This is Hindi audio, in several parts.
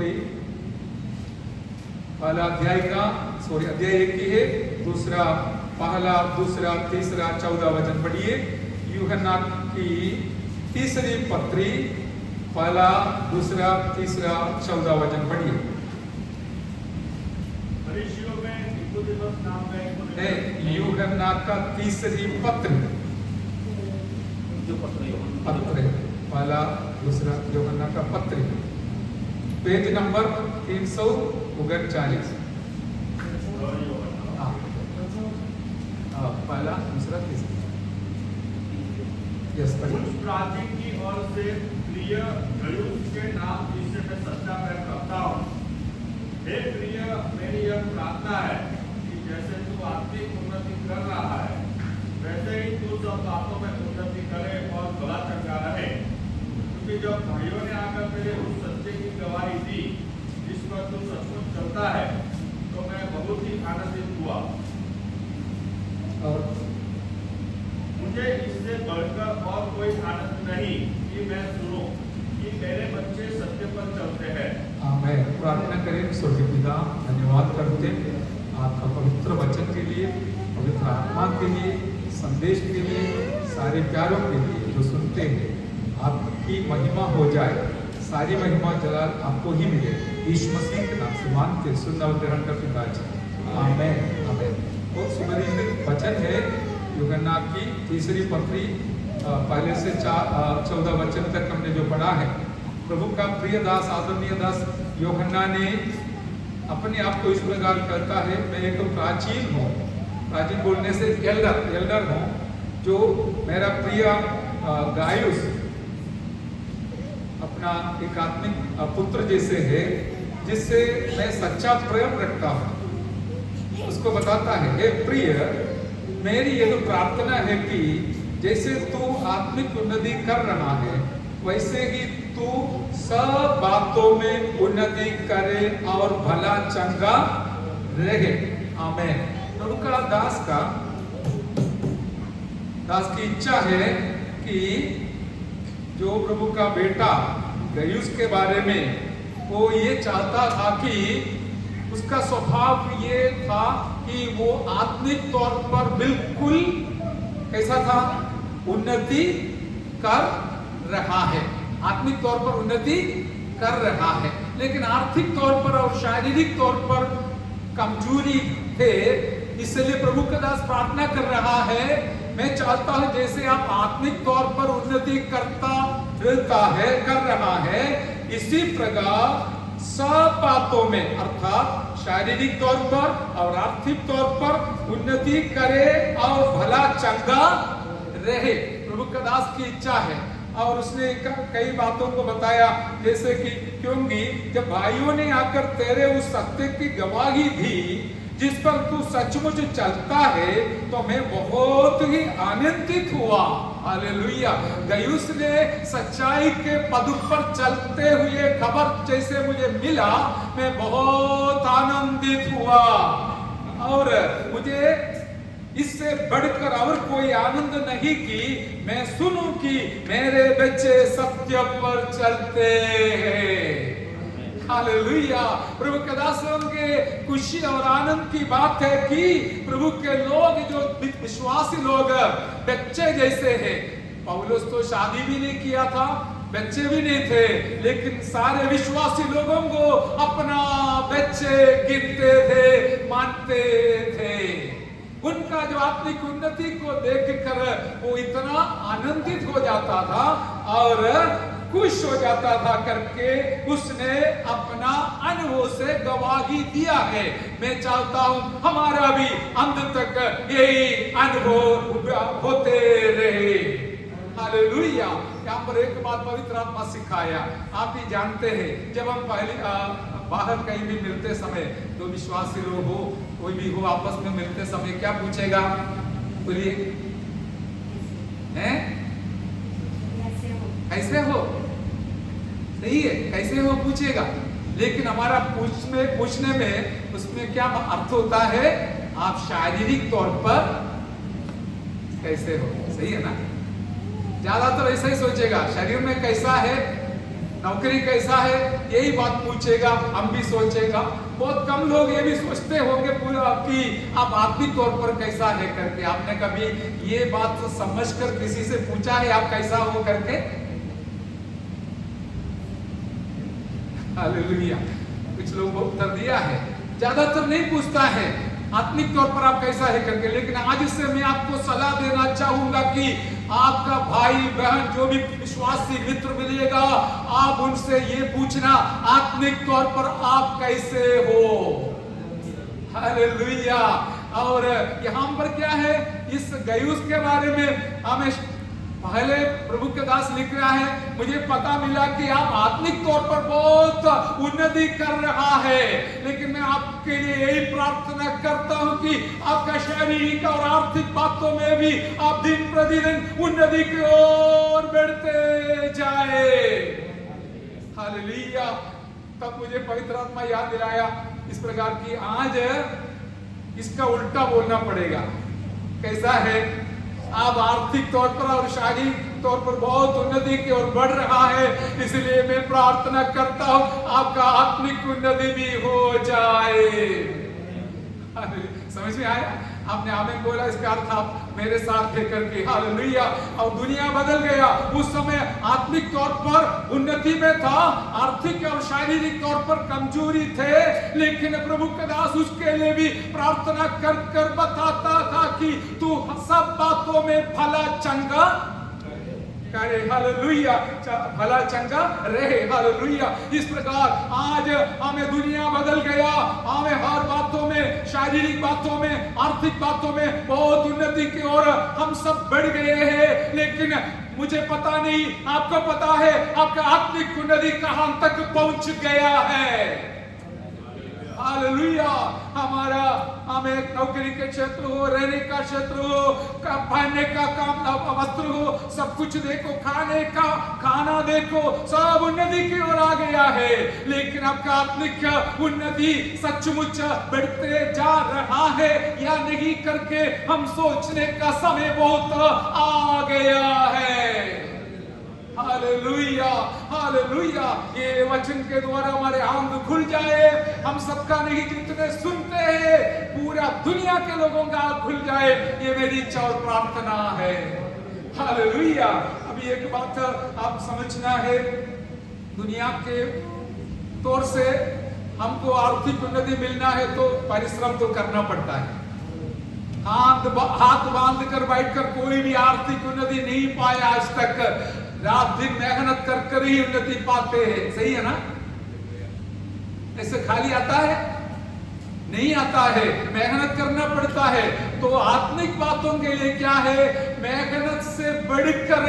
पत्री पहला अध्याय का अध्याय 1 की है, दूसरा पहला, दूसरा, तीसरा, 14 वचन पढ़िए। यूहन्ना की तीसरी पत्री पहला, दूसरा, तीसरा, 14 वचन पढ़िए। यूहन्ना का तीसरी पत्र पहला, दूसरा यूहन्ना का पत्र, पेज नंबर 339। पहला, दूसरा, तीसरा। यस, प्राचीन की ओर से प्रिय गयुस के नाम जिससे मैं सच्चा प्रेम करता हूँ। हे प्रिय, मेरी यह प्रार्थना है कि जैसे तू आत्मिक उन्नति कर रहा है, वैसे ही तू सब बातों में उन्नति करे और भला चंगा रहे। क्योंकि जब भाइयों ने आकर मेरे उस सत्य की गवाही दी जिस पर तू सचमुच चलता है, तो मैं बहुत ही आनंदित हुआ। और मुझे इससे बढ़कर और कोई आनंद नहीं कि मैं सुनूं कि मेरे बच्चे सत्य पर चलते हैं। मैं प्रार्थना करें। स्वर्गीय पिता, धन्यवाद करते हैं आपका पवित्र वचन के लिए, पवित्र आत्मा के लिए, संदेश के लिए, सारे प्यारों के लिए जो सुनते हैं। आपकी महिमा हो जाए, सारी महिमा जलाल आपको ही मिले। यीशु मसीह के नाम से मांगते सुनना ग्रहण कर पिताजी, आमीन, आमीन। बहुत सुंदर वचन है यूहन्ना की तीसरी पत्री पहले से 14 वचन तक हमने जो पढ़ा है। प्रभु का प्रिय दास, आदरणीय दास यूहन्ना ने अपने आप को इस प्रकार कहता है, मैं एक प्राचीन हूँ। प्राचीन बोलने से एल्डर हूँ, जो मेरा प्रिय गायुस अपना एक आत्मिक पुत्र जैसे है, जिससे मैं सच्चा प्रेम रखता हूँ। उसको बताता है, हे प्रिय, मेरी यह प्रार्थना है कि जैसे तू आत्मिक उन्नति कर रहा है, वैसे ही तू सब बातों में उन्नति करे और भला चंगा रहे। आमीन। प्रभु का दास की इच्छा है कि जो प्रभु का बेटा गयुस के बारे में वो ये चाहता था कि उसका स्वभाव ये था कि वो आत्मिक तौर पर बिल्कुल कैसा था, उन्नति कर रहा है, आत्मिक तौर पर उन्नति कर रहा है, लेकिन आर्थिक तौर पर और शारीरिक तौर पर कमजोरी थे। इसलिए प्रभु का दास प्रार्थना कर रहा है, मैं चाहता हूं जैसे आप आत्मिक तौर पर उन्नति कर रहा है, इसी प्रकार सब बातों में अर्थात शारीरिक तौर पर और आर्थिक तौर पर उन्नति करे और भला चंगा रहे। प्रभु का दास की इच्छा है। और उसने कई बातों को बताया, जैसे कि क्योंकि जब भाइयों ने आकर तेरे उस सत्य की गवाही दी जिस पर तू सचमुच चलता है, तो मैं बहुत ही आनंदित हुआ। हालेलुया। गयुस ने सच्चाई के पद पर चलते हुए खबर जैसे मुझे मिला, मैं बहुत आनंदित हुआ। और मुझे इससे बढ़कर और कोई आनंद नहीं कि मैं सुनूं कि मेरे बच्चे सत्य पर चलते हैं। हालेलुया। प्रभु के दासों के खुशी और आनंद की बात है कि प्रभु के लोग जो विश्वासी लोग बच्चे जैसे हैं। पौलुस तो शादी भी नहीं किया था, बच्चे भी नहीं थे, लेकिन सारे विश्वासी लोगों को अपना बच्चे गिनते थे, मानते थे। उनका जो आत्मिक उन्नति को देखकर वो इतना आनंदित हो जाता था और खुश हो जाता था करके उसने अपना अनुभव से गवाही दिया है। मैं चाहता हूं हमारा भी अंत तक यही अनुभव होते रहे। हालेलुया। यहाँ पर एक बात पवित्र आत्मा सिखाया, आप ही जानते हैं, जब हम पहले बाहर कहीं भी मिलते समय, तो विश्वासी लोग हो कोई भी हो, आपस में मिलते समय क्या पूछेगा? बोलिए, हैं? कैसे हो? सही है, कैसे हो पूछेगा। लेकिन हमारा पूछने में उसमें क्या अर्थ होता है? आप शारीरिक तौर पर कैसे हो, सही है ना? ज्यादातर ऐसा ही सोचेगा, शरीर में कैसा है नौकरी कैसा है, यही बात पूछेगा, हम भी सोचेगा। बहुत कम लोग ये भी सोचते होंगे पूरा कि आप आत्मिक तौर पर कैसा है करके। आपने कभी ये बात समझकर किसी से पूछा है आप कैसा हो करके? हालेलुया। कुछ लोगों को उत्तर दिया है, ज्यादातर नहीं पूछता है आत्मिक तौर पर आप कैसा है करके। लेकिन आज से मैं आपको सलाह देना चाहूंगा कि आपका भाई बहन जो भी विश्वासी मित्र मिलेगा, आप उनसे ये पूछना आत्मिक तौर पर आप कैसे हो। हालेलुया। और यहाँ पर क्या है, इस गयुस के बारे में हमें पहले प्रभु के दास लिख रहा है, मुझे पता मिला कि आप आत्मिक तौर पर बहुत उन्नति कर रहा है, लेकिन मैं आपके लिए यही प्रार्थना करता हूं कि आपका शारीरिक और आर्थिक बातों में भी आप दिन प्रतिदिन उन्नति की ओर बढ़ते जाए। हालेलुया। तब मुझे पवित्र आत्मा याद दिलाया इस प्रकार की आज इसका उल्टा बोलना पड़ेगा। कैसा है, आप आर्थिक तौर पर और शारीरिक तौर पर बहुत उन्नति की ओर बढ़ रहा है, इसलिए मैं प्रार्थना करता हूं आपका आत्मिक उन्नति भी हो जाए। समझ में आया? आपने आमीन बोला, इसका अर्थ आप मेरे साथ है करके। हालेलुया। और दुनिया बदल गया। उस समय आत्मिक तौर पर उन्नति में था, आर्थिक और शारीरिक तौर पर कमजोरी थे, लेकिन प्रभु का दास उसके लिए भी प्रार्थना कर कर बताता था कि तू सब बातों में भला चंगा करे। हालेलुया। भला चंगा रहे। हालेलुया। इस प्रकार आज हमें दुनिया बदल गया, हमें हर बातों में, शारीरिक बातों में, आर्थिक बातों में बहुत उन्नति की ओर हम सब बढ़ गए हैं, लेकिन मुझे पता नहीं, आपको पता है आपका आत्मिक उन्नति कहां तक पहुंच गया है। हालेलुया। हमारा हमें नौकरी के क्षेत्र हो, रहने का क्षेत्र हो, पहनने का काम, वस्त्र हो, सब कुछ देखो, खाने का खाना देखो, सब उन्नति की ओर आ गया है, लेकिन आपका आत्मिक उन्नति सचमुच बढ़ते जा रहा है या नहीं करके हम सोचने का समय बहुत आ गया है। हालेलुया। हालेलुया। ये वचन के द्वारा हमारे आंख खुल जाए, हम सबका नहीं, जितने सुनते हैं पूरा दुनिया के लोगों का आंख खुल जाए, ये मेरी इच्छा और प्रार्थना है। हालेलुया। अभी एक बात आप समझना है, दुनिया के तौर से हमको आर्थिक उन्नति मिलना है तो परिश्रम तो करना पड़ता है। हाथ बांध कर बैठकर कोई भी आर्थिक उन्नति नहीं पाया आज तक। रात दिन मेहनत कर कर ही उन्नति पाते हैं। सही है ना? ऐसे खाली आता है? नहीं आता है, मेहनत करना पड़ता है। तो आत्मिक बातों के लिए क्या है, मेहनत से बढ़कर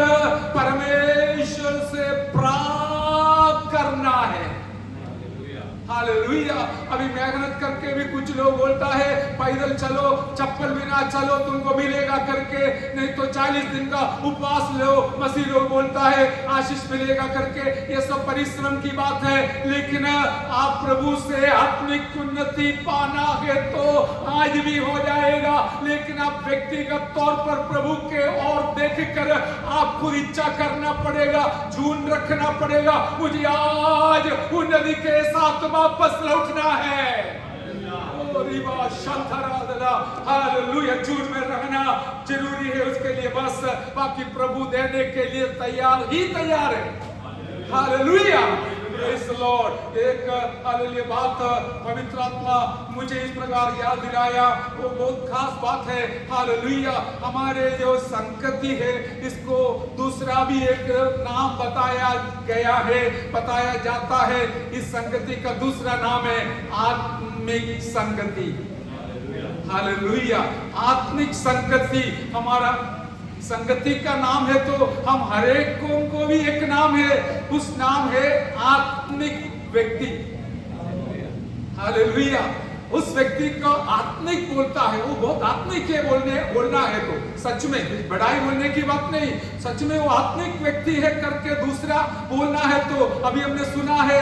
परमेश्वर से प्राप्त करना है। हालेलुया। अभी मेहनत करके भी कुछ लोग बोलता है पैदल चलो, चप्पल बिना चलो तुमको मिलेगा करके, नहीं तो 40 दिन का उपवास लो, मसीह लोग बोलता है आशीष मिलेगा करके। ये सब परिश्रम की बात है, लेकिन आप प्रभु से आत्मिक उन्नति पाना है तो आज भी हो जाएगा, लेकिन आप व्यक्तिगत तौर पर प्रभु के ओर देखकर आपको इच्छा करना पड़ेगा, झूठ रखना पड़ेगा, मुझे आज उन्नति के साथ वापस लौटना है। हालेलुया। झूठ में रहना जरूरी है उसके लिए, बस बाकी प्रभु देने के लिए तैयार ही तैयार है। हालेलुया। Praise the Lord. एक हालेलुया बात पवित्र आत्मा मुझे इस प्रकार याद दिलाया, वो बहुत खास बात है। हालेलुया। हमारे जो संगति है, इसको दूसरा भी एक नाम बताया गया है, बताया जाता है। इस संगति का दूसरा नाम है आत्मिक संगति। हालेलुया। आत्मिक संगति हमारा संगति का नाम है, तो हम हर एक को भी एक नाम है, उस नाम है आत्मिक व्यक्ति। हालेलुया। उस व्यक्ति को आत्मिक बोलता है, वो बहुत आत्मिक है बोलना है तो सच में बड़ाई बोलने की बात नहीं, सच में वो आत्मिक व्यक्ति है करके दूसरा बोलना है तो अभी हमने सुना है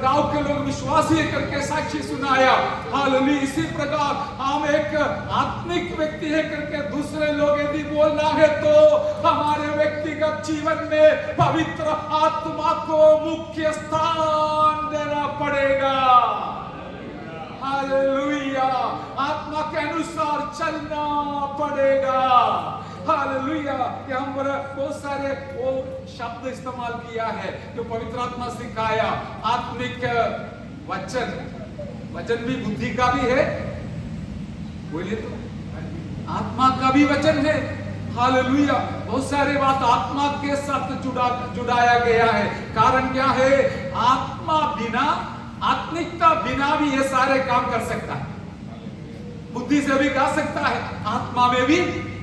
गांव के लोग विश्वासी है करके साक्षी सुनाया। हालेलुया। इसी प्रकार हम एक आत्मिक व्यक्ति है करके दूसरे लोग यदि बोलना है तो हमारे व्यक्तिगत जीवन में पवित्र आत्मा को मुख्य स्थान देना पड़ेगा। हालेलुया। आत्मा के अनुसार चलना पड़ेगा। हालेलुया। कि हम बहुत सारे वो शब्द इस्तेमाल किया है जो पवित्र आत्मा सिखाया। आत्मिक वचन, वचन भी बुद्धि का भी है, बोलिए तो आत्मा का भी वचन है। हालेलुया। बहुत सारे बात आत्मा के साथ जुड़ाया गया है। कारण क्या है? आत्मा बिना, आत्मिकता बिना भी ये सारे काम कर सकता है। बुद्धि से भी गा सकता है, आत्मा में भी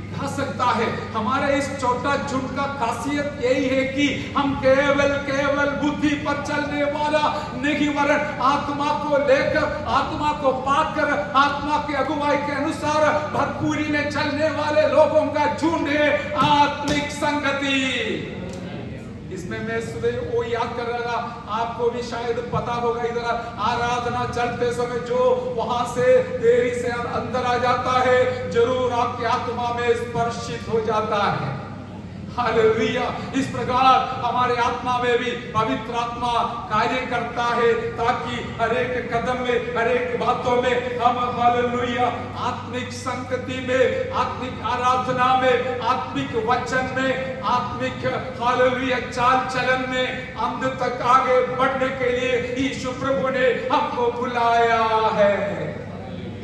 गा सकता है। हमारे इस छोटा झुंड का खासियत यही है कि हम केवल बुद्धि पर चलने वाला नहीं, वरन आत्मा को लेकर, आत्मा को पाकर, आत्मा के अगुवाई के अनुसार भरपूरी में चलने वाले लोगों का झुंड है आत्मिक संगति। इसमें मैं सुबह वो याद कर रहा था, आपको भी शायद पता होगा, इधर आराधना चलते समय जो वहां से देरी से अंदर आ जाता है जरूर आपकी आत्मा में स्पर्शित हो जाता है। हालेलुया। इस प्रकार हमारे आत्मा में भी पवित्र आत्मा कार्य करता है ताकि हर एक कदम में, हर एक बातों में हम हालेलुया आत्मिक संगति में, आत्मिक आराधना में, आत्मिक वचन में, आत्मिक हालेलुया चाल चलन में अंत तक आगे बढ़ने के लिए यीशु प्रभु ने हमको बुलाया है।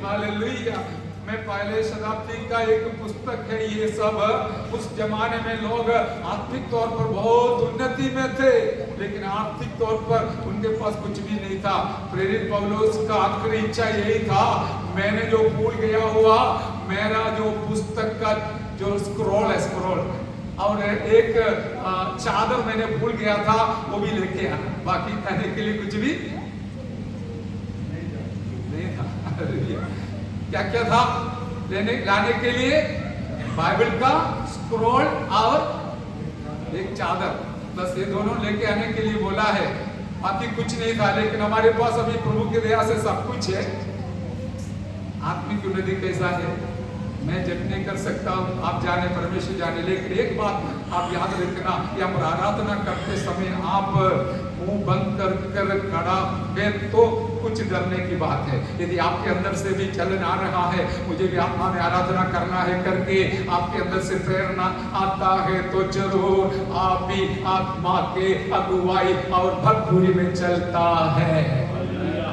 हालेलुया। मैं पहले शताब्दी का एक पुस्तक है, ये सब उस जमाने में लोग आर्थिक तौर पर बहुत उन्नति में थे लेकिन आर्थिक तौर पर उनके पास कुछ भी नहीं था। प्रेरित पौलुस का आखिरी इच्छा यही था, मैंने जो भूल गया हुआ, मेरा जो पुस्तक का जो स्क्रॉल है, स्क्रॉल और एक चादर मैंने भूल गया था, वो भी लेके आना, बाकी कहने के लिए कुछ भी नहीं था। क्या क्या था लाने के लिए? बाइबल का स्क्रॉल और एक चादर, बस ये दोनों लेके आने के लिए बोला है, बाकी कुछ नहीं था। लेकिन हमारे पास अभी प्रभु की दया से सब कुछ है। आत्मिक उन्नति कैसा है मैं जज नहीं कर सकता हूँ, आप जाने, परमेश्वर जाने। लेकिन एक बात आप याद रखना, या आराधना करते समय आप मुंह बंद कर खड़ा है तो कुछ डरने की बात है। यदि आपके अंदर से भी चलन आ रहा है, मुझे भी आत्मा में आराधना करना है करके आपके अंदर से प्रेरणा आता है तो जरूर आप भी आत्मा के अगुवाई और भरपूरी में चलता है।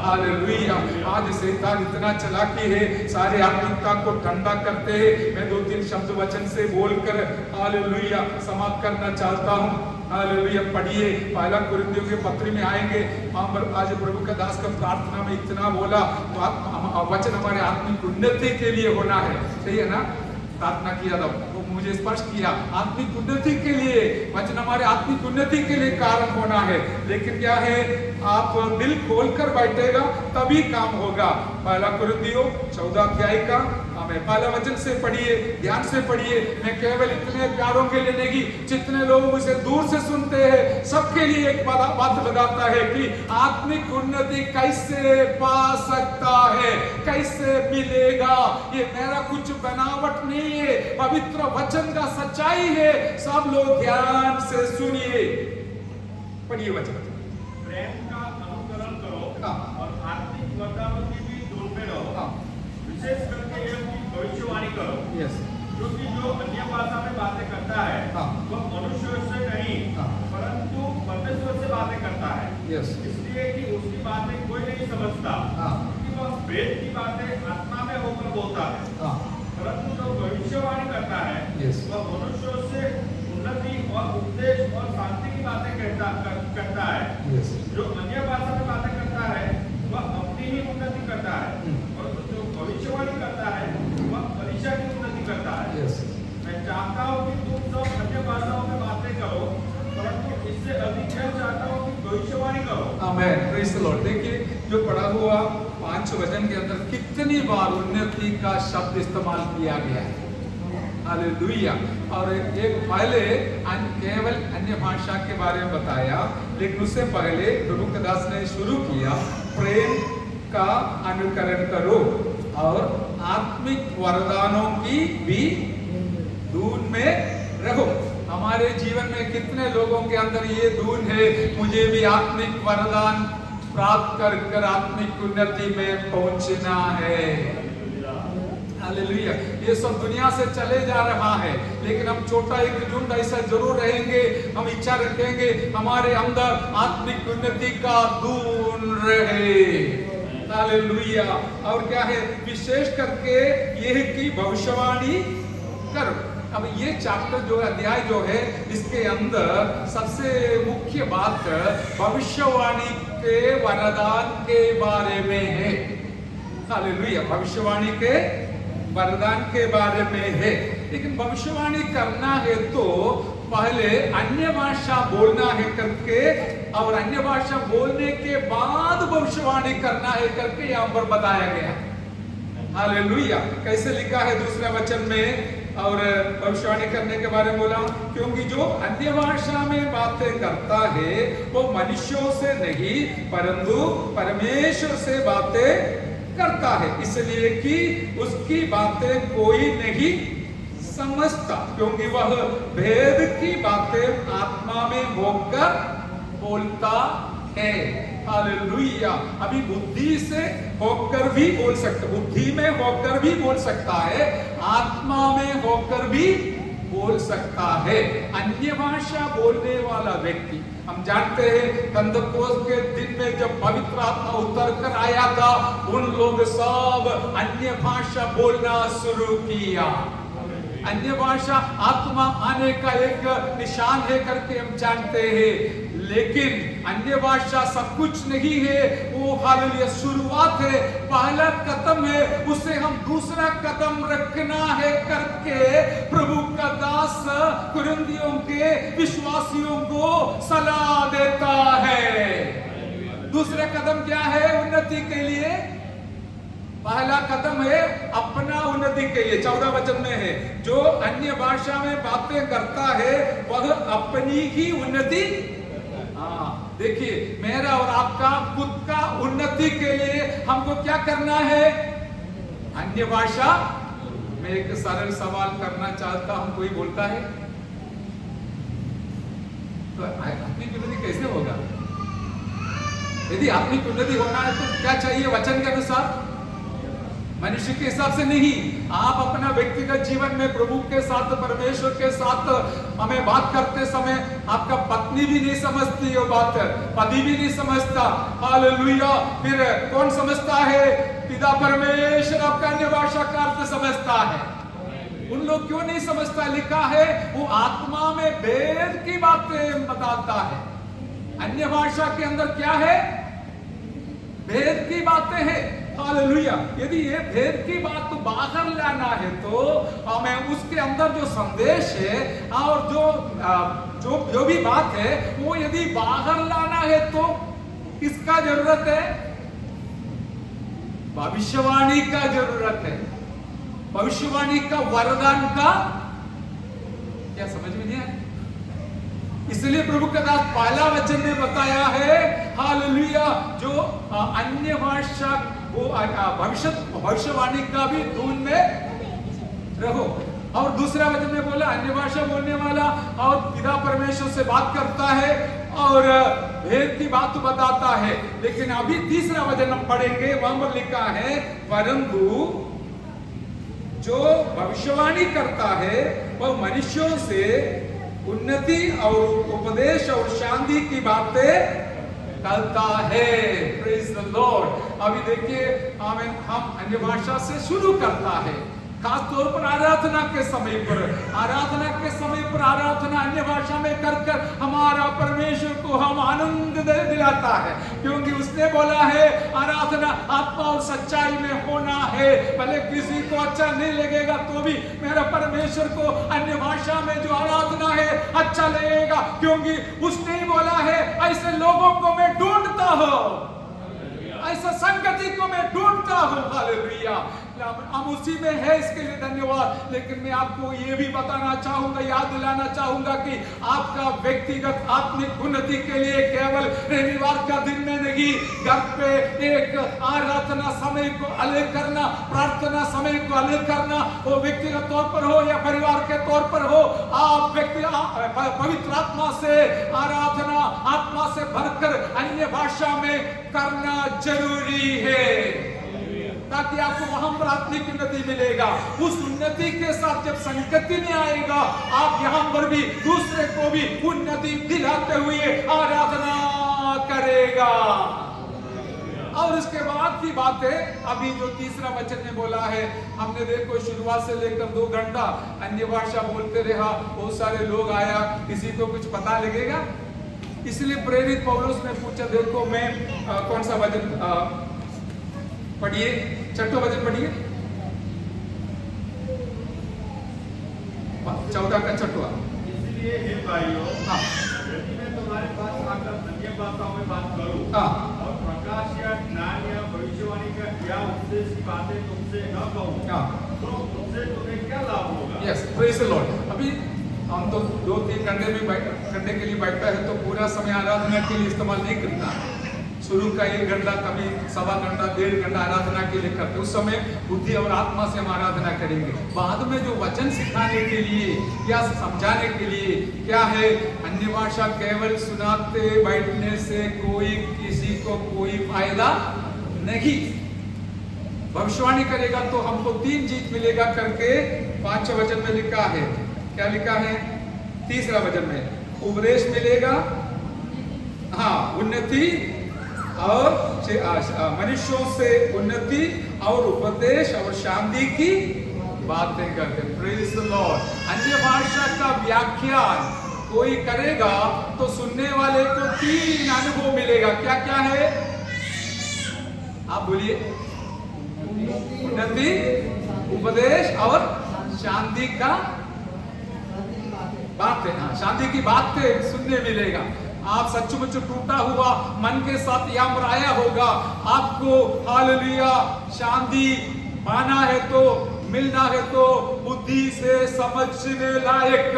हालेलुया। आज शैतान इतना चालाकी है, सारे आत्मिकता को ठंडा करते हैं। मैं 2-3 शब्द वचन से बोलकर हालेलुया समाप्त करना चाहता हूँ। हालेलुया। पढ़िए, पहला कुरिन्थियों के पत्री में आएंगे। आज प्रभु का दास का प्रार्थना में इतना बोला तो वचन हमारे आत्मिक उन्नति के लिए होना है, सही है ना? प्रार्थना किया था, वो मुझे स्पष्ट किया, आत्मिक उन्नति के लिए, वचन हमारे आत्मिक उन्नति के लिए कारण होना है। लेकिन क्या है, आप दिल खोलकर बैठेगा तभी काम होगा। पहला कुरिन्थियों 14 अध्याय का हमें पहला वचन से पढ़िए, ध्यान से पढ़िए। मैं केवल इतने प्यारों के लिए नहीं, जितने लोग मुझे दूर से सुनते हैं सबके लिए एक बात लगाता है कि आत्मिक उन्नति कैसे पा सकता है, कैसे मिलेगा। ये मेरा कुछ बनावट नहीं है, पवित्र वचन का सच्चाई है। सब लोग ध्यान से सुनिए, पढ़िए वचन। प्रेम का अनुकरण करो और आत्मिक वर्ताव की भी धूल में रहो। विशेष करके यह कि भविष्यवाणी करो, क्योंकि जो अन्य भाषा में बातें करता है वह मनुष्य से नहीं परंतु परमेश्वर से बातें करता है, इसलिए कि उसकी बातें कोई नहीं समझता, क्योंकि वह वेद की बातें आत्मा में होकर बोलता है। परंतु जो भविष्यवाणी करता है वह मनुष्यों से उन्नति और उपदेश और शांति की बातें करता है। जो अन्य भाषा में बातें करता है वह अपनी ही उन्नति करता है, और जो भविष्यवाणी करता है वह कलीसिया की उन्नति करता है। मैं चाहता हूँ कि तुम सब अन्य भाषाओं में बातें करो, परंतु इससे अधिक मैं चाहता हूँ कि भविष्यवाणी करो। आमेन, प्रेज़ द लॉर्ड। देखिए जो पढ़ा हुआ 5 वचन के अंदर कितनी बार उन्नति का शब्द इस्तेमाल किया गया है। हालेलुया। और एक पहले केवल अन्य भाषा के बारे में बताया, लेकिन उससे पहले प्रभु के दास ने शुरू किया प्रेम का अनुकरण करो और आत्मिक वरदानों की भी धुन में रहो। हमारे जीवन में कितने लोगों के अंदर ये धुन है, मुझे भी आत्मिक वरदान प्राप्त कर आत्मिक उन्नति में पहुंचना है। हालेलुया। ये सब दुनिया से चले जा रहा है, लेकिन हम छोटा एक झुंड ऐसा जरूर रहेंगे, हम इच्छा रखेंगे हमारे अंदर आत्मिक उन्नति का धुन रहे। हालेलुया। और क्या है, विशेष करके यह की भविष्यवाणी करो। अब ये चैप्टर जो अध्याय जो है, इसके अंदर सबसे मुख्य बात भविष्यवाणी के वरदान के बारे में है। हालेलुया। भविष्यवाणी के वरदान के बारे में है। लेकिन भविष्यवाणी करना है तो पहले अन्य भाषा बोलना है करके, और अन्य भाषा बोलने के बाद भविष्यवाणी करना है करके यहाँ पर बताया गया। हालेलुया। कैसे लिखा है दूसरे वचन में, और भविष्यवाणी करने के बारे में बोला, क्योंकि जो अन्य भाषा में बातें करता है वो मनुष्यों से नहीं परंतु परमेश्वर से बातें करता है, इसलिए कि उसकी बातें कोई नहीं समझता, क्योंकि वह भेद की बातें आत्मा में होकर बोलता है। हालेलुया। अभी बुद्धि से होकर भी बोल सकता, बुद्धि में होकर भी बोल सकता है, आत्मा में होकर भी बोल सकता है। अन्य भाषा बोलने वाला व्यक्ति, हम जानते हैं पेंटेकोस्त के दिन में जब पवित्र आत्मा उतर कर आया था, उन लोग सब अन्य भाषा बोलना शुरू किया। अन्य भाषा आत्मा आने का एक निशान है करके हम जानते हैं, लेकिन अन्य भाषा सब कुछ नहीं है, वो हालेलुया शुरुआत है, पहला कदम है, उसे हम दूसरा कदम रखना है करके प्रभु का दास कुरिन्थियों के विश्वासियों को सलाह देता है। दूसरा कदम क्या है उन्नति के लिए? पहला कदम है अपना उन्नति के लिए। 14 वचन में है, जो अन्य भाषा में बातें करता है वह अपनी ही उन्नति, देखिए मेरा और आपका खुद का उन्नति के लिए हमको क्या करना है? अन्य भाषा। मैं एक सरल सवाल करना चाहता हूं, कोई बोलता है तो आत्मिक उन्नति कैसे होगा? यदि आत्मिक उन्नति होना है तो क्या चाहिए? वचन के अनुसार, मनुष्य के हिसाब से नहीं। आप अपना व्यक्तिगत जीवन में प्रभु के साथ, परमेश्वर के साथ हमें बात करते समय आपका पत्नी भी नहीं समझती वो बात, पति भी नहीं समझता। हालेलुया। फिर कौन समझता है? पिता परमेश्वर आपका अन्य भाषा का अर्थ समझता है। उन लोग क्यों नहीं समझता? लिखा है वो आत्मा में भेद की बातें बताता है। अन्य भाषा के अंदर क्या है? भेद की बातें हैं। हालेलुया। यदि ये भेद की बात बाहर लाना है तो हमें उसके अंदर जो संदेश है और जो भी बात है वो यदि बाहर लाना है तो किसका जरूरत है? भविष्यवाणी का जरूरत है। भविष्यवाणी का वरदान का। क्या समझ में नहीं आया? इसलिए प्रभु का दास पहला वचन में बताया है, हालेलुया, जो अन्य भाषा वो भविष्यवाणी का भी धुन में रहो। और दूसरा वचन में बोला अन्य भाषा बोलने वाला और पिता परमेश्वर से बात करता है और भेद की बात बताता है। लेकिन अभी तीसरा वचन हम पढ़ेंगे, वहां पर लिखा है, परंतु जो भविष्यवाणी करता है वह मनुष्यों से उन्नति और उपदेश और शांति की बातें करता है। Praise the Lord. अभी देखिए हम अन्य भाषा से शुरू करता है, खास तौर पर आराधना के समय पर। आराधना अन्य भाषा में कर हमारा परमेश्वर को हम आनंद दिलाता है, क्योंकि उसने बोला है आराधना आत्मा और सच्चाई में होना है। भले किसी को अच्छा नहीं लगेगा तो भी मेरा परमेश्वर को अन्य भाषा में जो आराधना है अच्छा लगेगा, क्योंकि उसने ही बोला है ऐसे लोगों को मैं ढूंढता हूं। ऐसा संगति को मैं ढूंढता हूं। हालेलुया, हम उसी में है, इसके लिए धन्यवाद। लेकिन मैं आपको ये भी बताना चाहूंगा, याद दिलाना चाहूंगा कि आपका व्यक्तिगत आत्मिक उन्नति के लिए केवल रविवार का दिन में नहीं, घर पे एक आराधना समय को अलग करना, प्रार्थना समय को अलग करना, वो व्यक्तिगत तौर पर हो या परिवार के तौर पर हो, आप व्यक्ति पवित्र आत्मा से आराधना, आत्मा से भरकर अन्य भाषा में करना जरूरी है, ताकि आपको वहां पर आत्मिक उन्नति मिलेगा। उस उन्नति के साथ जब संगति में आएगा, आप यहां पर भी दूसरे को भी उन्नति दिलाते हुए आराधना करेगा। और इसके बाद की बातें, अभी जो तीसरा वचन में बोला है, हमने देखो शुरुआत से लेकर 2 घंटा अन्य भाषा बोलते रहा, बहुत सारे लोग आया, किसी को कुछ पता लगेगा? इसलिए प्रेरित पौलुस ने पूछा, देखो मैं कौन सा वचन पढ़िए, 6वां वचन पढ़िए, 14 का 6वां। इसलिए हे भाइयों, हाँ, यदि मैं तुम्हारे पास आकर अन्य भाषाओं में बात करूं, हाँ, और प्रकाश या ज्ञान या भविष्यवाणी का या उपदेश की बातें तुमसे न कहूं, हाँ, तो उससे तुम्हें क्या लाभ होगा? Yes, praise the Lord. अभी हम तो 2-3 घंटे के लिए बैठता है, तो पूरा समय आराधना के लिए इस्तेमाल नहीं करता। शुरू का 1 घंटा, कभी 1.25 घंटा, 1.5 घंटा आराधना के लिए करते, उस समय बुद्धि और आत्मा से हम आराधना करेंगे। बाद में जो वचन सिखाने के लिए या समझाने के लिए क्या है, अन्य भाषा केवल सुनाते बैठने से कोई किसी को कोई फायदा नहीं। भविष्यवाणी करेगा तो हमको 3 चीज मिलेगा करके 5वें वचन में लिखा है। क्या लिखा है? 3रा वचन में उपदेश मिलेगा, हाँ, उन्नति और मनुष्यों से उन्नति और उपदेश और शांति की बातें करते। Praise the Lord. अन्य भाषा का व्याख्यान कोई करेगा तो सुनने वाले को 3 अनुभव मिलेगा। क्या क्या है? आप बोलिए। उन्नति, उपदेश और शांति का बातें। हाँ, शांति की बातें सुनने मिलेगा। आप सचमुच टूटा हुआ मन के साथ यहाँ पर आया होगा, आपको हालेलुया शांति पाना है तो, मिलना है तो बुद्धि से समझने लायक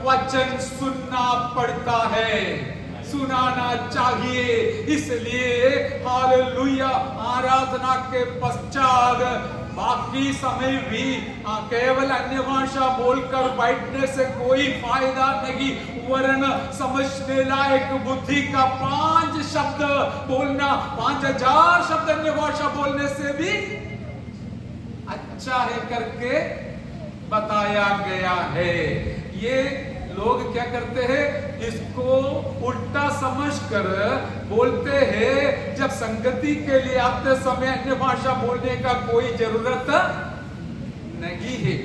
वचन सुनना पड़ता है, सुनाना चाहिए। इसलिए हालेलुया आराधना के पश्चात बाकी समय भी केवल अन्य भाषा बोलकर बैठने से कोई फायदा नहीं, वरन समझने लायक बुद्धि का 5 शब्द बोलना, 5000 शब्द अन्य भाषा बोलने से भी अच्छा है करके बताया गया है। ये लोग क्या करते हैं, इसको उल्टा समझकर बोलते हैं, जब संगति के लिए आते समय अन्य भाषा बोलने का कोई जरूरत नहीं है।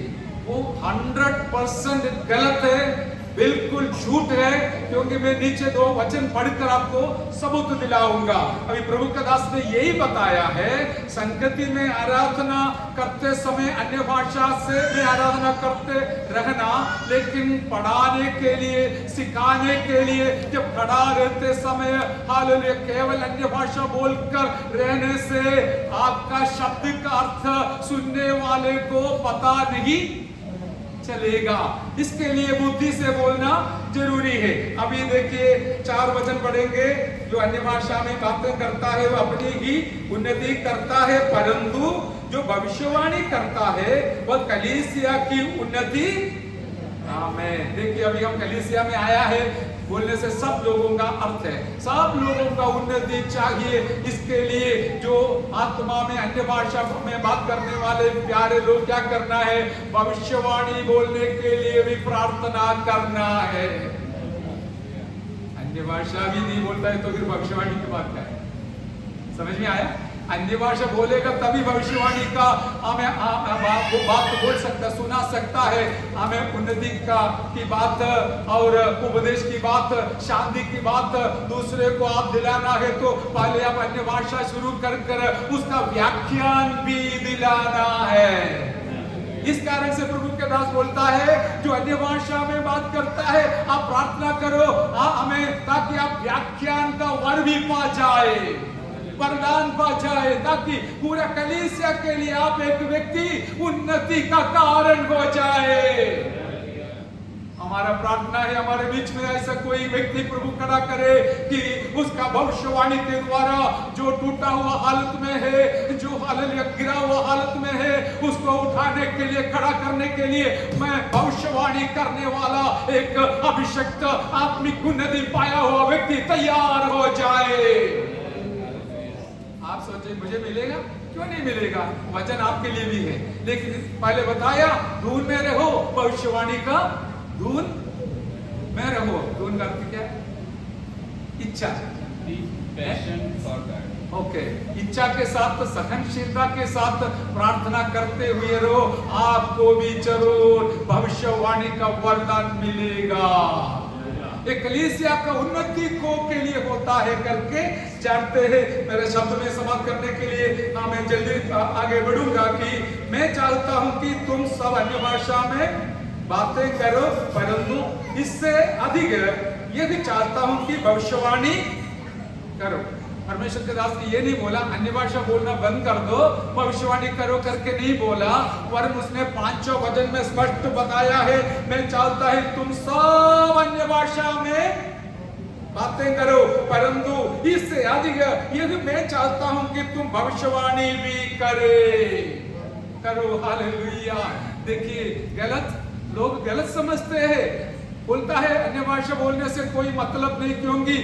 वो 100% गलत है, बिल्कुल झूठ है, क्योंकि मैं नीचे 2 वचन पढ़कर आपको सबूत दिलाऊंगा। अभी प्रभु का दास ने यही बताया है, संगति में आराधना करते समय अन्य भाषा से में आराधना करते रहना, लेकिन पढ़ाने के लिए, सिखाने के लिए जब खड़ा रहते समय हालेलुया केवल अन्य भाषा बोलकर रहने से आपका शब्द का अर्थ सुनने वाले को पता नहीं चलेगा। इसके लिए बुद्धि से बोलना जरूरी है। अभी देखिए 4 वचन पढ़ेंगे। जो अन्य भाषा में बातें करता है वो अपनी ही उन्नति करता है, परंतु जो भविष्यवाणी करता है वह कलीसिया की उन्नति। आमीन। देखिए अभी हम कलीसिया में आया है, बोलने से सब लोगों का अर्थ है, सब लोगों का उन्नति चाहिए। इसके लिए जो आत्मा में अन्य भाषा में बात करने वाले प्यारे लोग क्या करना है, भविष्यवाणी बोलने के लिए भी प्रार्थना करना है। अन्य भाषा भी नहीं बोलता है तो फिर भविष्यवाणी की बात क्या है? समझ में आया? अन्य भाषा बोलेगा तभी भविष्यवाणी का हमें वो बात बोल सकता, सुना सकता है। हमें उन्नति का की बात और उपदेश की बात, शांति की बात दूसरे को आप दिलाना है तो पहले आप अन्य भाषा शुरू कर उसका व्याख्यान भी दिलाना है। इस कारण से प्रभु के दास बोलता है, जो अन्य भाषा में बात करता है आप प्रार्थना करो हमें, ताकि आप व्याख्यान का वर भी पा जाए। वरदान पा जाए, ताकि पूरा कलीसिया के लिए आप एक व्यक्ति उन्नति का कारण हो जाए। हमारा प्रार्थना है हमारे बीच में ऐसा कोई व्यक्ति प्रभु खड़ा करे कि उसका भविष्यवाणी के द्वारा जो टूटा हुआ हालत में है, जो गिरा हुआ हालत में है, उसको उठाने के लिए, खड़ा करने के लिए मैं भविष्यवाणी करने वाला एक अभिषिक्त आत्मिक उन्नति पाया हुआ व्यक्ति तैयार हो जाए। आप सोचे मुझे मिलेगा? क्यों नहीं मिलेगा? वचन आपके लिए भी है, लेकिन पहले बताया धून में रहो, भविष्यवाणी का धून में रहो। धून का अर्थ क्या है? इच्छा, ओके। इच्छा के साथ, सहनशीलता के साथ प्रार्थना करते हुए रहो, आपको भी जरूर भविष्यवाणी का वरदान मिलेगा। एक कलीसिया का उन्नति को के लिए होता है करके जानते हैं। मेरे शब्द में समाप्त करने के लिए मैं जल्दी आगे बढ़ूंगा कि मैं चाहता हूं कि तुम सब अन्य भाषा में बातें करो, परंतु इससे अधिक ये भी चाहता हूं कि भविष्यवाणी करो। परमेश्वर के दास ने ये नहीं बोला अन्य भाषा बोलना बंद कर दो, भविष्यवाणी करो करके नहीं बोला, वरन उसने 5 वचन में स्पष्ट बताया है, मैं चाहता है तुम सब अन्य भाषा में बातें करो, परंतु इससे अधिक ये भी मैं चाहता हूं कि तुम भविष्यवाणी भी करो। हालेलुया। देखिए, लोग गलत समझते हैं, बोलता है अन्य भाषा बोलने से कोई मतलब नहीं, क्योंकि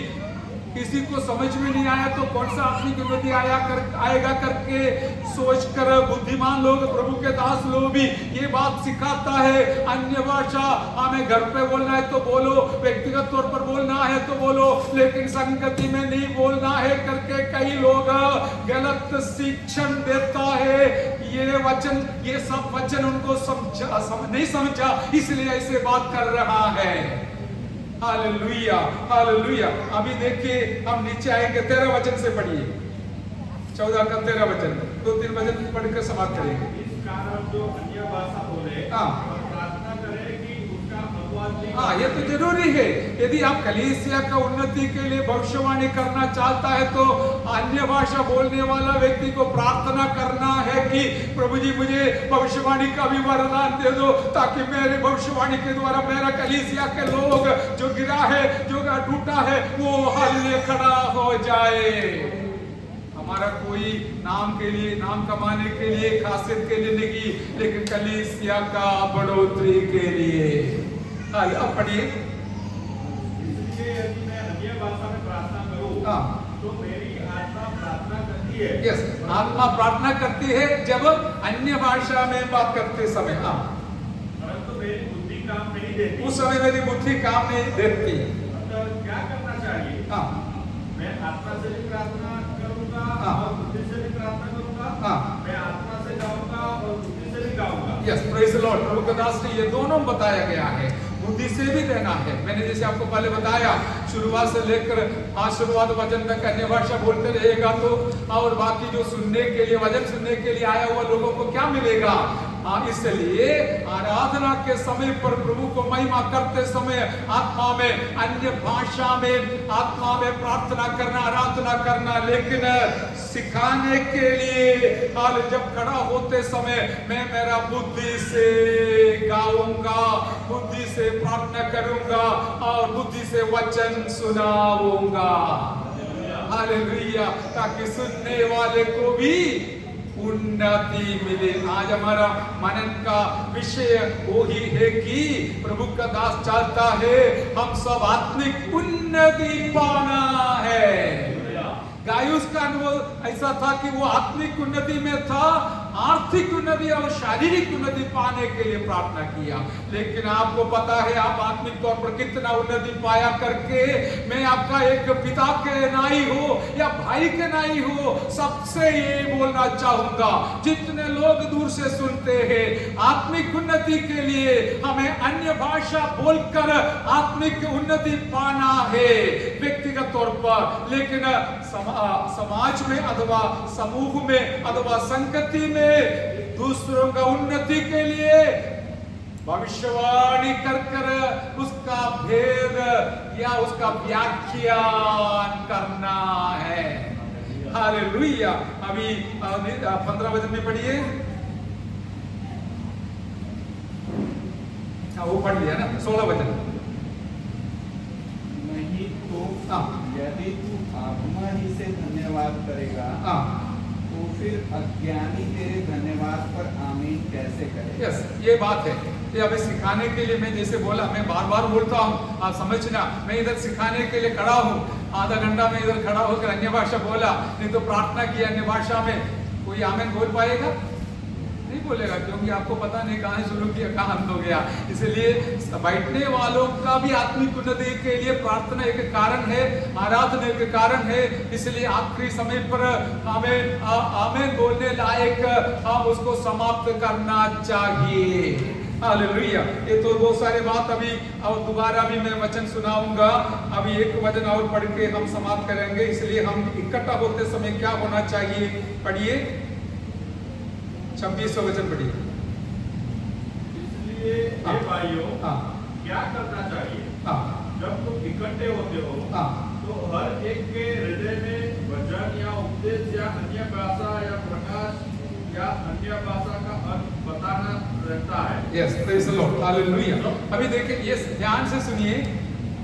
किसी को समझ में नहीं आया तो कौन सा आत्मिक उन्नति आएगा करके सोचकर बुद्धिमान लोग, प्रभु के दास लोग भी ये बात सिखाता है। अन्य भाषा हमें घर पे बोलना है तो बोलो, व्यक्तिगत तौर पर बोलना है तो बोलो, लेकिन संगति में नहीं बोलना है करके कई लोग गलत शिक्षण देता है। ये वचन, ये सब वचन उनको नहीं समझा, इसलिए ऐसे बात कर रहा है। Hallelujah, hallelujah. अभी देखिए हम नीचे आएंगे, 13 वचन से पढ़िए, 14 का 13 वचन, 2-3 वचन पढ़कर समाप्त करेंगे। इस कारण जो अन्य भाषा बोले, प्रार्थना करे कि उसका अनुवाद नहीं। ये तो जरूरी है। यदि आप कलीसिया का उन्नति के लिए भविष्यवाणी करना चाहता है तो अन्य भाषा बोलने वाला व्यक्ति को प्रार्थना करना है कि प्रभु जी मुझे भविष्यवाणी का भी वरदान दे दो, ताकि मेरे भविष्यवाणी के द्वारा मेरा कलीसिया के लोग जो गिरा है, जो टूटा है, वो हल्ले खड़ा हो जाए। हमारा कोई नाम के लिए, नाम कमाने के लिए, खासियत के लिए नहीं, लेकिन कलीसिया का बढ़ोतरी के लिए। अब पढ़िए। इसलिए यदि मैं अन्य भाषा में प्रार्थना करूं, तो मेरी आत्मा प्रार्थना करती है। यस, आत्मा प्रार्थना करती है जब अन्य भाषा में बात करते समय। परंतु मेरी बुद्धि काम नहीं देती। उस समय मेरी बुद्धि काम नहीं देती। तो क्या करना चाहिए? मैं आत्मा से भी प्रार्थना करूंगा और बुद्धि से भी प्रार्थना करूंगा। मैं आत्मा से गाऊंगा और बुद्धि से भी गाऊंगा। Yes, praise the lord. प्रभु के दास ने ये दोनों बताया गया है, बुद्धि से भी देना है। मैंने जैसे आपको पहले बताया, शुरुआत से लेकर शुरुआत वचन तक अन्य भाषा बोलते रहेगा तो, और बाकी जो सुनने के लिए, वचन सुनने के लिए आया हुआ लोगों को क्या मिलेगा? इसलिए आराधना के समय पर प्रभु को महिमा करते समय आत्मा में, अन्य भाषा में, आत्मा में प्रार्थना करना, आराधना करना, लेकिन सिखाने के लिए जब खड़ा होते समय मैं मेरा बुद्धि से गाऊंगा, बुद्धि से प्रार्थना करूंगा और बुद्धि से वचन सुनाऊंगा। हालेलुया, ताकि सुनने वाले को भी उन्नति मिले। आज हमारा मनन का विषय वो ही है कि प्रभु का दास चाहता है हम सब आत्मिक उन्नति पाना है। गायुस का अनुभव ऐसा था कि वो आत्मिक उन्नति में था, आर्थिक उन्नति और शारीरिक उन्नति पाने के लिए प्रार्थना किया। लेकिन आपको पता है आप आत्मिक तौर पर कितना उन्नति पाया करके, मैं आपका एक पिता के नाई हो या भाई के नाई हो, सबसे ये बोलना चाहूंगा, जितने लोग दूर से सुनते हैं, आत्मिक उन्नति के लिए हमें अन्य भाषा बोलकर आत्मिक उन्नति पाना है व्यक्तिगत तौर पर, लेकिन समाज में अथवा समूह में अथवा संगति में दूसरों का उन्नति के लिए भविष्यवाणी कर कर उसका भेद या उसका व्याख्यान करना है। हालेलुया। अभी 15 वचन में पढ़िए। वो पढ़ लिया ना, 16 वचन। नहीं तो यदि तू आत्मा ही से धन्यवाद करेगा तो फिर अज्ञानी तेरे धन्यवाद पर आमीन कैसे करे? यस, ये बात है। ये अभी सिखाने के लिए, मैं जैसे बोला, मैं बार बार बोलता हूँ, आप समझना, मैं इधर सिखाने के लिए खड़ा हूँ। आधा घंटा में इधर खड़ा होकर अन्य भाषा बोला, नहीं तो प्रार्थना की अन्य भाषा में, कोई आमीन बोल पाएगा? नहीं बोलेगा, क्योंकि आपको पता नहीं कहाँ शुरू किया कहाँ अंत हो गया। इसलिए बैठने वालों का भी आत्मिक उन्नति के लिए प्रार्थना एक कारण है, आराधना एक कारण है। इसलिए आखिरी समय पर हमें आमीन बोलने लायक हम उसको समाप्त करना चाहिए। हालेलुया। ये तो बहुत सारे बात अभी और दोबारा भी मैं वचन सुनाऊंगा। अभी एक वचन और पढ़ के हम समाप्त करेंगे। इसलिए हम इकट्ठा होते समय क्या होना चाहिए, पढ़िए 26वां वचन पढ़िए। इसलिए हे भाइयों, क्या करना चाहिए? जब तुम इकट्ठे होते हो तो हर एक के हृदय में वचन या उपदेश या अन्य भाषा या प्रकाश या अन्य भाषा का अर्थ बताना रहता है। Yes, praise the Lord, hallelujah. अभी देखिए, ये ध्यान से सुनिए,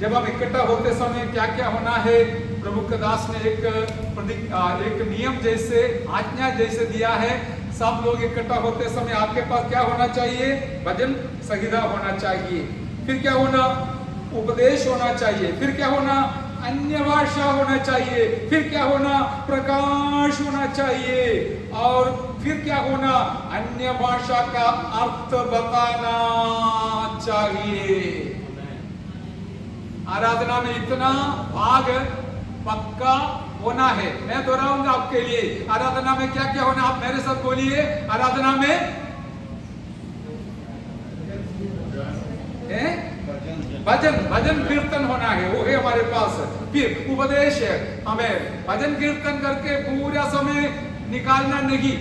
जब आप इकट्ठा होते समय क्या क्या होना है। प्रभु के दास ने एक नियम जैसे, आज्ञा जैसे दिया है। सब लोग इकट्ठा होते समय आपके पास क्या होना चाहिए? भजन संहिता होना चाहिए। फिर क्या होना? उपदेश होना चाहिए। फिर क्या होना? अन्य भाषा होना चाहिए। फिर क्या होना? प्रकाश होना चाहिए। और फिर क्या होना? अन्य भाषा का अर्थ बताना चाहिए। आराधना में इतना भाग पक्का होना है। मैं दोहराऊंगा आपके लिए, आराधना में क्या क्या होना, आप मेरे साथ बोलिए। आराधना में भजन कीर्तन होना है, वो है हमारे पास। फिर उपदेश है, हमें भजन कीर्तन करके पूरा समय निकालना नहीं।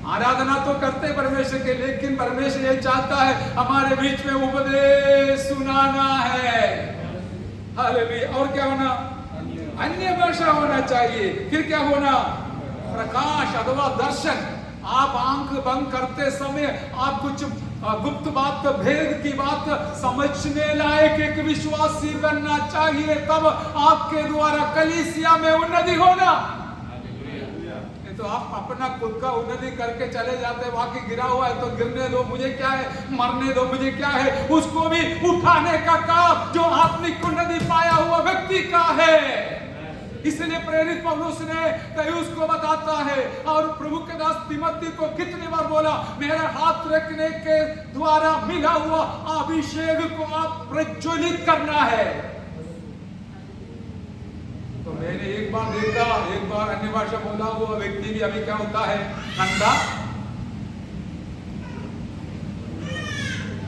आराधना तो करते परमेश्वर के, लेकिन परमेश्वर ये चाहता है हमारे बीच में उपदेश सुनाना है। हालेलुया। और क्या होना? अन्य भाषा होना चाहिए। फिर क्या होना? प्रकाश अथवा दर्शन। आप आंख बंद करते समय आप कुछ गुप्त बात, भेद की बात समझने लायक एक विश्वासी बनना चाहिए। तब आपके द्वारा कलीसिया में उन्नति होना। तो आप अपना खुद का उन्नति करके चले जाते, बाकी गिरा हुआ है तो गिरने दो, मुझे क्या है, मरने दो, मुझे क्या है। उसको भी उठाने का काम जो आत्मिक उन्नति पाया हुआ व्यक्ति का है। इसलिए प्रेरित पौलुस ने तीमुथियुस को बताता है, और प्रभु के दास तिमोथी को कितनी बार बोला, मेरे हाथ रखने के द्वारा मिला हुआ अभिषेक को आप प्रज्वलित करना है। तो मैंने एक बार देखा, एक बार अन्य भाषा बोला हुआ व्यक्ति भी अभी क्या होता है, ठंडा,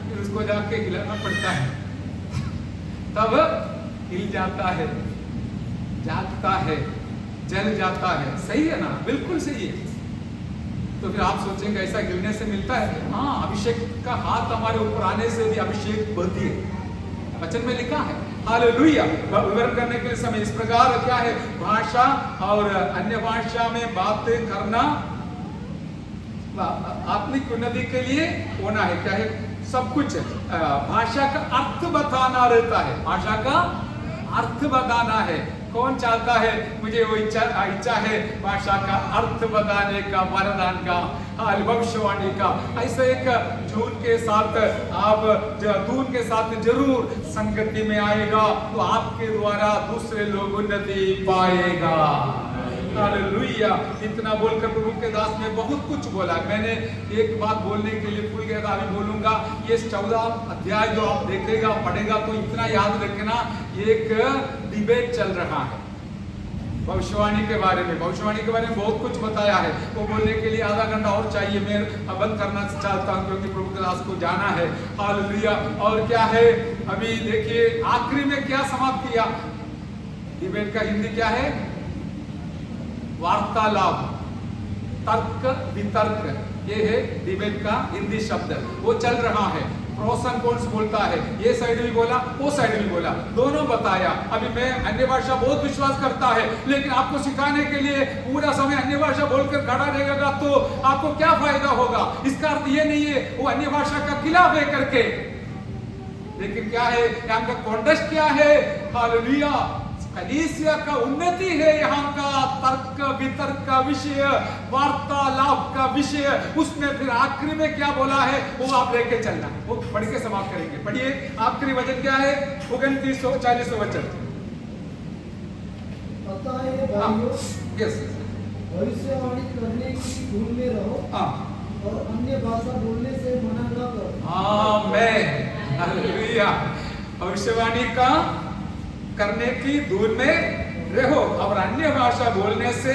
फिर उसको जाके हिलाना पड़ता है, तब हिल जाता है, जागता है, जल जाता है। सही है ना? बिल्कुल सही है। तो फिर आप सोचेंगे ऐसा गिरने से मिलता है? हाँ, अभिषेक का हाथ हमारे ऊपर आने से भी अभिषेक बढ़ती है, वचन में लिखा है। हालेलुया। विवरण करने के समय इस प्रकार क्या है, भाषा और अन्य भाषा में बातें करना आत्मिक उन्नति के लिए होना है। क्या है? सब कुछ भाषा का अर्थ बताना रहता है, भाषा का अर्थ बताना है। कौन चाहता है? मुझे वो इच्छा है भाषा का अर्थ बताने का, वरदान का, भविष्यवाणी का। ऐसे एक जून के साथ आप दून के साथ जरूर संगति में आएगा, तो आपके द्वारा दूसरे लोग उन्नति पाएगा। हालेलुया। इतना बोलकर प्रभु के दास ने बहुत कुछ बोला। मैंने एक बात बोलने के लिए भूल गया था, अभी बोलूंगा। ये 14 अध्याय जो आप देखेगा, पढ़ेगा, तो इतना याद रखना, एक डिबेट चल रहा है भविष्यवाणी के बारे में। भविष्यवाणी के बारे में बहुत कुछ बताया है, वो बोलने के लिए आधा घंटा और चाहिए। मैं बंद करना चाहता हूँ क्योंकि प्रभु के दास को जाना है। हालेलुया। और क्या है, अभी देखिए आखिरी में क्या समाप्त किया। डिबेट का हिंदी क्या है? वार्तालाप, तर्क वितर्क, ये है डिबेट का हिंदी शब्द। वो चल रहा है। प्रोस एंड कॉन्स बोलता है, ये साइड भी बोला, वो साइड भी बोला, दोनों बताया। अभी मैं अन्य भाषा बहुत विश्वास करता है, लेकिन आपको सिखाने के लिए पूरा समय अन्य भाषा बोलकर खड़ा रहेगा तो आपको क्या फायदा होगा? इसका अर्थ ये नहीं है वो अन्य भाषा का खिलाफ है करके, लेकिन क्या है यहाँ का कॉन्टेक्स्ट क्या है? हालेलुया, कलीसिया का उन्नति है, यहाँ का तर्क वितर्क का विषय, वार्तालाप का विषय। उसमें फिर आखिरी में क्या बोला है वो आप लेके चलना, वो पढ़ के समाप्त करेंगे। पढ़िए, आखिरी वचन क्या है? 29-40 वचन। अतः हे भाइयों, यस, भविष्यवाणी करने की धुन में रहो और अन्य भाषा बोलने से मना न करो। आमेन, हालेलुया। भविष्यवाणी का करने की धुन में रहो और अन्य भाषा बोलने से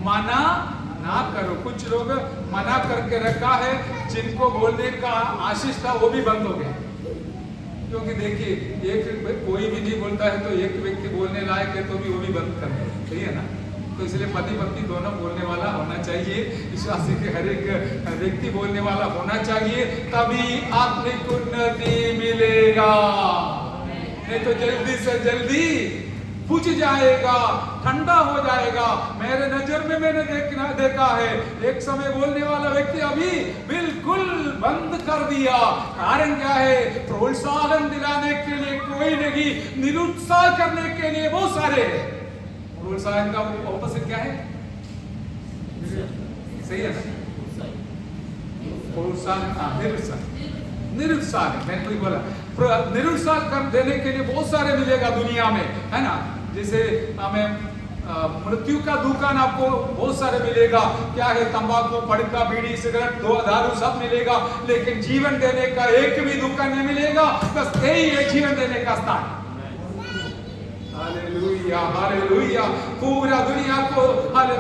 मना ना करो। कुछ लोग मना करके रखा है, जिनको बोलने का आशीष था वो भी बंद हो गया, क्योंकि देखिए एक कोई भी नहीं बोलता है तो एक व्यक्ति बोलने लायक है तो भी वो भी बंद कर दे, सही है ना? तो इसलिए पति पत्नी दोनों बोलने वाला होना चाहिए, विश्वासी के हर एक व्यक्ति बोलने वाला होना चाहिए, तभी आत्मिक उन्नति मिलेगा। नहीं तो जल्दी से जल्दी बुझ जाएगा, ठंडा हो जाएगा। मेरे नजर में मैंने देखा है, एक समय बोलने वाला व्यक्ति अभी बिल्कुल बंद कर दिया। कारण क्या है? प्रोत्साहन दिलाने के लिए कोई नहीं, निरुत्साह करने के लिए बहुत सारे। प्रोत्साहन का ऑपोजिट क्या है? सही है ना? प्रोत्साहन, निरुत्साह। निरुत्साह मैंने कोई बोला, निरुत्साह कर देने के लिए बहुत सारे मिलेगा दुनिया में, है ना? जैसे हमें मृत्यु का दुकान आपको बहुत सारे मिलेगा। क्या है? तंबाकू, पड़का, बीड़ी, सिगरेट, दारू सब मिलेगा, लेकिन जीवन देने का एक भी दुकान नहीं मिलेगा। बस यही है जीवन देने का स्थान। Hallelujah, hallelujah. पूरा दुनिया को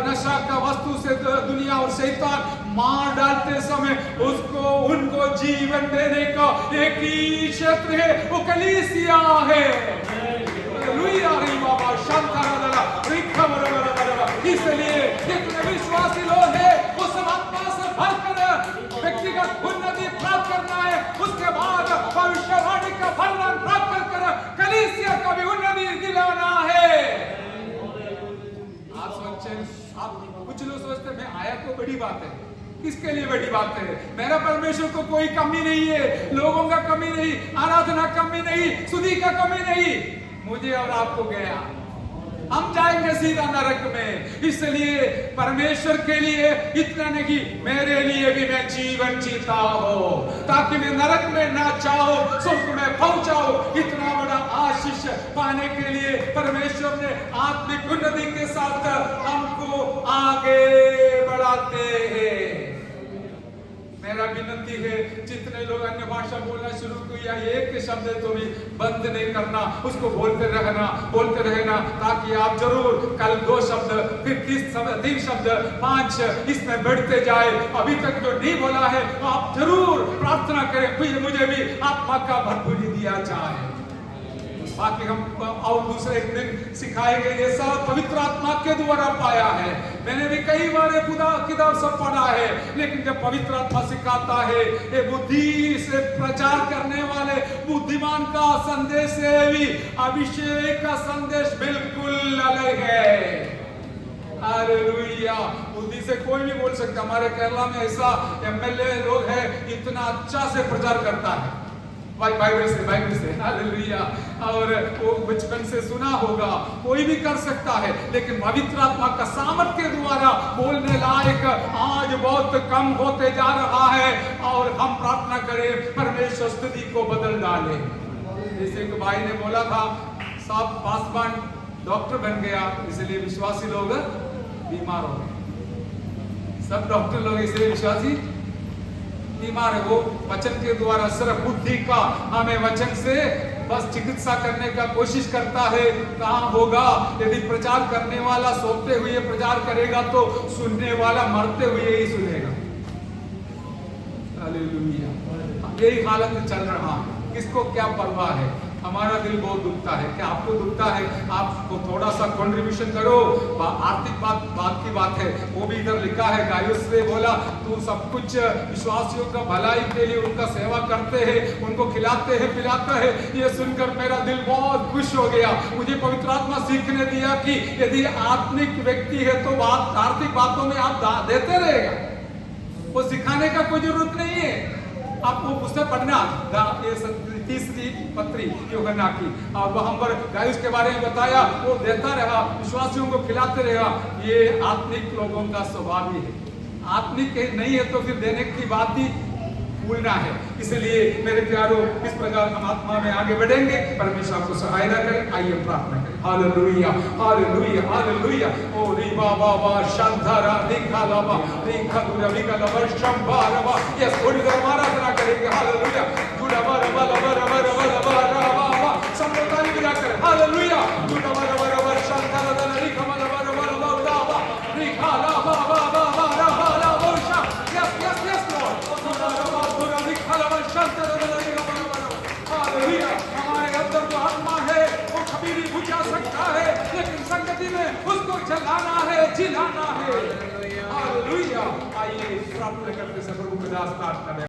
नशा का वस्तु से दुनिया और शैतान मार डालते समय उसको उनको जीवन देने का एक ही क्षेत्र है, वो कलीसिया है। हालेलुया, रे बाबा शांताराधना रिखबरबरबरबा। इसलिए जितने विश्वासी लोग हैं वो सब आत्मा से भरकर व्यक्तिगत उन्नति प्राप्त करना है, उसके बाद भविष्यवाणी का फलदान प्राप्त कर कलीसिया का भी उन्नति दिलाना है। आप कुछ लोग सोचते मैं आया तो बड़ी बात है, किसके लिए बड़ी बात है? मेरा परमेश्वर को कोई कमी नहीं है, लोगों का कमी नहीं, आराधना कमी नहीं, स्तुति का कमी नहीं, मुझे और आपको गया, हम जाएंगे सीधा नरक में। इसलिए परमेश्वर के लिए इतना नहीं, मेरे लिए भी मैं जीवन जीता हूं ताकि मैं नरक में ना जाऊं, स्वर्ग में पहुंचाऊं। इतना बड़ा आशीष पाने के लिए परमेश्वर ने आत्मिक उन्नति के साथ हमको आगे बढ़ाते हैं। मेरा विनती है, जितने लोग अन्य भाषा बोलना शुरू किया, एक शब्द तो भी बंद नहीं करना, उसको बोलते रहना, ताकि आप जरूर कल 2 शब्द, फिर 3 शब्द, 5 इसमें बढ़ते जाए। अभी तक जो नहीं बोला है आप जरूर प्रार्थना करें, मुझे भी आत्मा का भरपूरी दिया जाए। बाकी हम और दूसरे दिन सिखाएंगे, ये सब पवित्र आत्मा के द्वारा पाया है। मैंने भी कई बार किताब सब पढ़ा है, लेकिन जब पवित्र आत्मा सिखाता है, ये बुद्धि से प्रचार करने वाले बुद्धिमान का संदेश से भी अभिषेक का संदेश बिल्कुल अलग है। हालेलुया, बुद्धि से कोई भी बोल सकता। हमारे केरला में ऐसा एमएलए लोग है, इतना अच्छा से प्रचार करता है बाइबल से। हालेलुया, और वो बचपन से सुना होगा, कोई भी कर सकता है, लेकिन पवित्र आत्मा का सामर्थ्य के द्वारा बोलने लायक आज बहुत कम होते जा रहा है। और हम प्रार्थना करें परमेश्वर स्थिति को बदल डाले। जैसे एक भाई ने बोला था, सब पासवान डॉक्टर बन गया, इसलिए विश्वासी लोग बीमार हो गए। सब डॉक्टर लोग इसलिए विश्वासी बीमार है। वो वचन के द्वारा सिर्फ बुद्धि का हमें वचन से बस चिकित्सा करने का कोशिश करता है, कहाँ होगा? यदि प्रचार करने वाला सोते हुए प्रचार करेगा तो सुनने वाला मरते हुए ही सुनेगा। हालेलुया, यही हालत चल रहा है। किसको क्या परवाह है? हमारा दिल बहुत दुखता है। क्या आपको दुखता है? आपको थोड़ा सा कंट्रीब्यूशन करो। आर्थिक बात की बात है, वो भी इधर लिखा है। गायुस ने बोला तू सब कुछ विश्वासियों का भलाई के लिए उनका सेवा करते हैं, उनको खिलाते हैं, पिलाते हैं। ये सुनकर मेरा दिल बहुत खुश हो गया। मुझे पवित्र आत्मा सीखने दिया कि यदि आत्मिक व्यक्ति है तो आर्थिक बातों में आप देते रहेगा, वो सिखाने का कोई जरूरत नहीं है। आपको पुस्तक पढ़ना, ये 30वीं पत्री यूहन्ना की, और वहां पर गायुस के बारे में बताया, वो देता रहा, विश्वासियों को खिलाते रहा। ये आत्मिक लोगों का स्वभाव ही है। आत्मिक नहीं है तो फिर देने की बात ही भूलना है। इसलिए मेरे प्यारों, इस प्रकार हम आत्मा में आगे बढ़ेंगे। परमेश्वर आपको सहायता करें। आइए प्रार्थना करें। Hallelujah, hallelujah, hallelujah. ओ री बाबा बा शांतारा लिखा लाबा लिखा दुरा लिखा लाबा शंबारवा। यस, थोड़ी देर हम आराधना करेंगे। हालेलुया। जुड़ा बा रबा रबा रबा रबा रबा रबा संप्रदाय मिला कर। हालेलुया। जुड़ा बा रबा रबा शांतारा दा लिखा बा रबा रबा रबा रबा लिखा लाबा बा बा बा रबा रबा शा। Yes yes yes Lord. हमारे अंदर जो आत्मा है वो कभी भी बुझा सकता है, लेकिन संगति में उसको जलाना है, जिलाना है। हालेलुया। आइए प्रार्थना करते समय प्रभु का दास प्रार्थना करें।